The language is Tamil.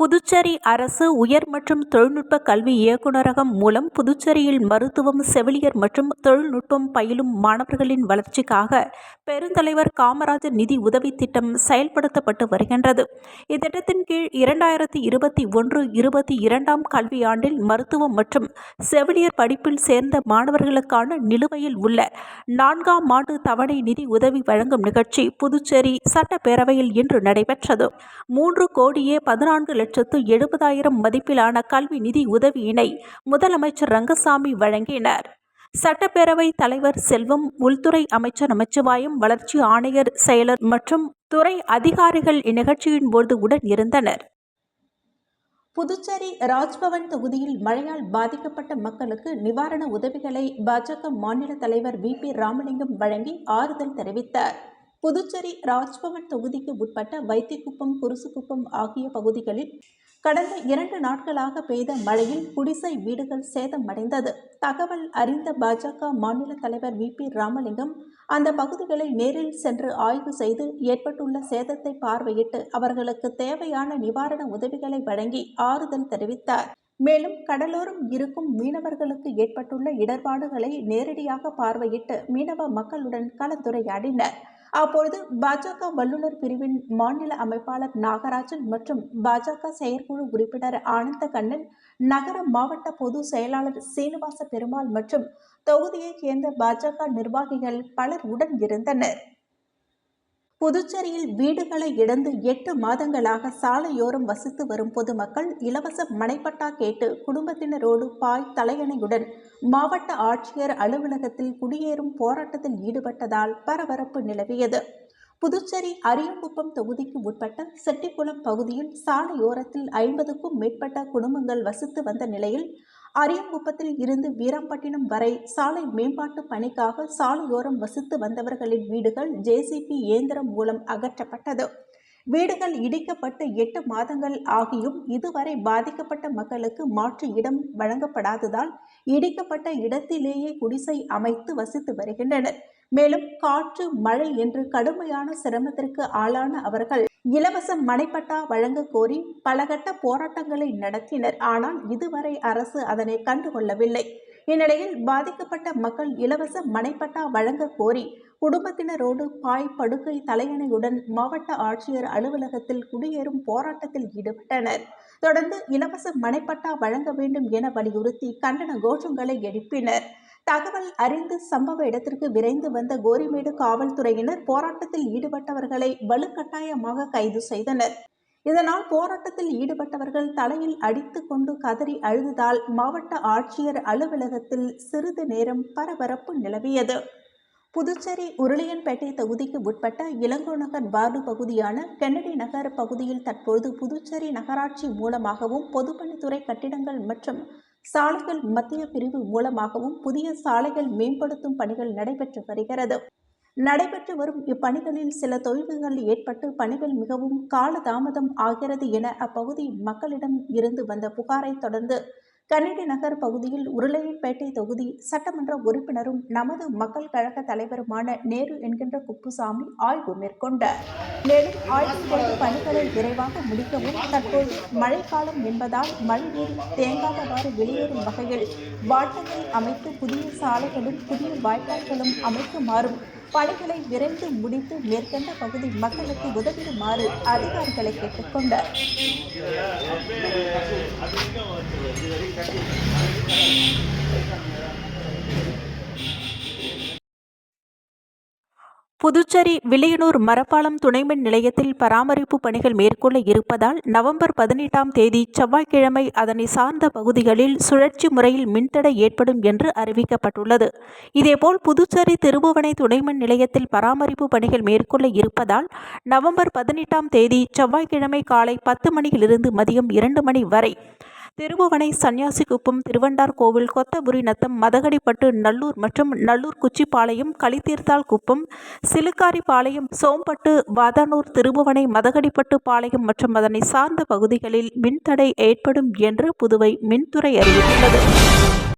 புதுச்சேரி அரசு உயர் மற்றும் தொழில்நுட்ப கல்வி இயக்குநரகம் மூலம் புதுச்சேரியில் மருத்துவம், செவிலியர் மற்றும் தொழில்நுட்பம் பயிலும் மாணவர்களின் வளர்ச்சிக்காக பெருந்தலைவர் காமராஜர் நிதி உதவி திட்டம் செயல்படுத்தப்பட்டு வருகின்றது. இத்திட்டத்தின் கீழ் 2021-22 கல்வியாண்டில் மருத்துவம் மற்றும் செவிலியர் படிப்பில் சேர்ந்த மாணவர்களுக்கான நிலுவையில் உள்ள 4ஆம் ஆண்டு தவணை நிதி உதவி வழங்கும் நிகழ்ச்சி புதுச்சேரி சட்டப்பேரவையில் இன்று நடைபெற்றது. 3,14,70,000 மதிப்பிலான கல்வி நிதி உதவியினை முதலமைச்சர் ரங்கசாமி வழங்கினார். சட்டப்பேரவை தலைவர் செல்வம், உள்துறை அமைச்சர் நமச்சிவாயம், வளர்ச்சி ஆணையர், செயலர் மற்றும் துறை அதிகாரிகள் இந்நிகழ்ச்சியின் போது உடன் இருந்தனர். புதுச்சேரி ராஜ்பவன் தொகுதியில் மழையால் பாதிக்கப்பட்ட மக்களுக்கு நிவாரண உதவிகளை பாஜக மாநில தலைவர் வி.பி. ராமலிங்கம் வழங்கி ஆறுதல் தெரிவித்தார். புதுச்சேரி ராஜ்பவன் தொகுதிக்கு உட்பட்ட வைத்திக்குப்பம், குருசுக்குப்பம் ஆகிய பகுதிகளில் கடந்த 2 நாட்களாக பெய்த மழையில் குடிசை வீடுகள் சேதமடைந்தது. தகவல் அறிந்த பாஜக மாநில தலைவர் வி.பி. ராமலிங்கம் அந்த பகுதிகளை நேரில் சென்று ஆய்வு செய்து ஏற்பட்டுள்ள சேதத்தை பார்வையிட்டு அவர்களுக்கு தேவையான நிவாரண உதவிகளை வழங்கி ஆறுதல் தெரிவித்தார். மேலும் கடலோரம் இருக்கும் மீனவர்களுக்கு ஏற்பட்டுள்ள இடர்பாடுகளை நேரடியாக பார்வையிட்டு மீனவ மக்களுடன் கலந்துரையாடினர். அப்பொழுது பாஜக வல்லுநர் பிரிவின் மாநில அமைப்பாளர் நாகராஜன் மற்றும் பாஜக செயற்குழு உறுப்பினர் ஆனந்தகண்ணன், நகர மாவட்ட பொதுச் செயலாளர் சீனிவாச பெருமாள் மற்றும் தொகுதியைச் சேர்ந்த பாஜக நிர்வாகிகள் பலர் உடன் இருந்தனர். புதுச்சேரியில் வீடுகளை இழந்து 8 மாதங்களாக சாலையோரம் வசித்து வரும் பொதுமக்கள் இலவச மனைப்பட்டா கேட்டு குடும்பத்தினரோடு பாய் தலையணையுடன் மாவட்ட ஆட்சியர் அலுவலகத்தில் குடியேறும் போராட்டத்தில் ஈடுபட்டதால் பரபரப்பு நிலவியது. புதுச்சேரி அரியங்குப்பம் தொகுதிக்கு உட்பட்ட செட்டிக்குளம் பகுதியில் சாலையோரத்தில் 50க்கும் மேற்பட்ட குடும்பங்கள் வசித்து வந்த நிலையில் அரியங்குப்பத்தில் இருந்து வீராம்பட்டினம் வரை சாலை மேம்பாட்டு பணிக்காக சாலையோரம் வசித்து வந்தவர்களின் வீடுகள் JCB இயந்திரம் மூலம் அகற்றப்பட்டது. வீடுகள் இடிக்கப்பட்டு 8 மாதங்கள் ஆகியும் இதுவரை பாதிக்கப்பட்ட மக்களுக்கு மாற்று இடம் வழங்கப்படாததால் இடிக்கப்பட்ட இடத்திலேயே குடிசை அமைத்து வசித்து வருகின்றனர். மேலும் காற்று, மழை என்று கடுமையான சிரமத்திற்கு ஆளான அவர்கள் இலவச மனைப்பட்டா வழங்க கோரி பலகட்ட போராட்டங்களை நடத்தினர். ஆனால் இதுவரை அரசு அதனை கண்டுகொள்ளவில்லை. இந்நிலையில் பாதிக்கப்பட்ட மக்கள் இலவச மனைப்பட்டா வழங்க கோரி குடும்பத்தினரோடு பாய், படுக்கை, தலையணையுடன் மாவட்ட ஆட்சியர் அலுவலகத்தில் குடியேறும் போராட்டத்தில் ஈடுபட்டனர். தொடர்ந்து இலவச மனைப்பட்டா வழங்க வேண்டும் என வலியுறுத்தி கண்டன கோஷங்களை எழுப்பினர். தகவல் அறிந்து சம்பவ இடத்திற்கு விரைந்து வந்த கோரிமேடு காவல்துறையினர் போராட்டத்தில் ஈடுபட்டவர்களை வலுக்கட்டாயமாக கைது செய்தனர். இதனால் போராட்டத்தில் ஈடுபட்டவர்கள் தலையில் அடித்து கொண்டு கதறி அழுததால் மாவட்ட ஆட்சியர் அலுவலகத்தில் சிறிது நேரம் பரபரப்பு நிலவியது. புதுச்சேரி உருளையன்பேட்டை தொகுதிக்கு உட்பட்ட இளங்கோநகர் வார்டு பகுதியான கென்னடி நகர் பகுதியில் தற்போது புதுச்சேரி நகராட்சி மூலமாகவும் பொதுப்பணித்துறை கட்டிடங்கள் மற்றும் சாலைகள் மத்திய பிரிவு மூலமாகவும் புதிய சாலைகள் மேம்படுத்தும் பணிகள் நடைபெற்று வருகிறது. நடைபெற்று வரும் இப்பணிகளில் சில தொய்வுகள் ஏற்பட்டு பணிகள் மிகவும் காலதாமதம் ஆகிறது என அப்பகுதி மக்களிடம் இருந்து வந்த புகாரை தொடர்ந்து கன்னடி நகர் பகுதியில் உருளையன்பேட்டை தொகுதி சட்டமன்ற உறுப்பினரும் நமது மக்கள் கழக தலைவருமான நேரு என்கின்ற குப்புசாமி ஆய்வு மேற்கொண்டார். மேலும் ஆய்வு செய்த பணிகளை விரைவாக முடிக்கவும், தற்போது மழைக்காலம் என்பதால் மழைநீர் தேங்காதவாறு வெளியேறும் வகையில் வாட்டங்கள் அமைத்து புதிய சாலைகளும் புதிய வாய்க்கால்களும் அமைக்குமாறும் பணிகளை விரைந்து முடித்து மேற்கண்ட பகுதி மக்களுக்கு உதவிடுமாறு அதிகாரிகளை கேட்டுக்கொண்டார். புதுச்சேரி வில்லியனூர் மரப்பாலம் துணைமின் நிலையத்தில் பராமரிப்பு பணிகள் மேற்கொள்ள இருப்பதால் நவம்பர் 18ஆம் தேதி செவ்வாய்க்கிழமை அதனை சார்ந்த பகுதிகளில் சுழற்சி முறையில் மின்தடை ஏற்படும் என்று அறிவிக்கப்பட்டுள்ளது. இதேபோல் புதுச்சேரி திருபுவனை துணைமின் நிலையத்தில் பராமரிப்பு பணிகள் மேற்கொள்ள இருப்பதால் நவம்பர் 18ஆம் தேதி செவ்வாய்க்கிழமை காலை 10 மணியிலிருந்து மதியம் 2 மணி வரை திருபுவனை, சன்னியாசிக்குப்பம், திருவண்டார் கோவில், கொத்தபுரி நத்தம், மதகடிப்பட்டு, நல்லூர் மற்றும் நல்லூர் குச்சிப்பாளையம், களித்தீர்த்தால் குப்பம், சிலுக்காரிபாளையம், சோம்பட்டு, வாதானூர், திருபுவனை, மதகடிப்பட்டு பாளையம் மற்றும் அதனை சார்ந்த பகுதிகளில் மின்தடை ஏற்படும் என்று புதுவை மின்துறை அறிவித்துள்ளது.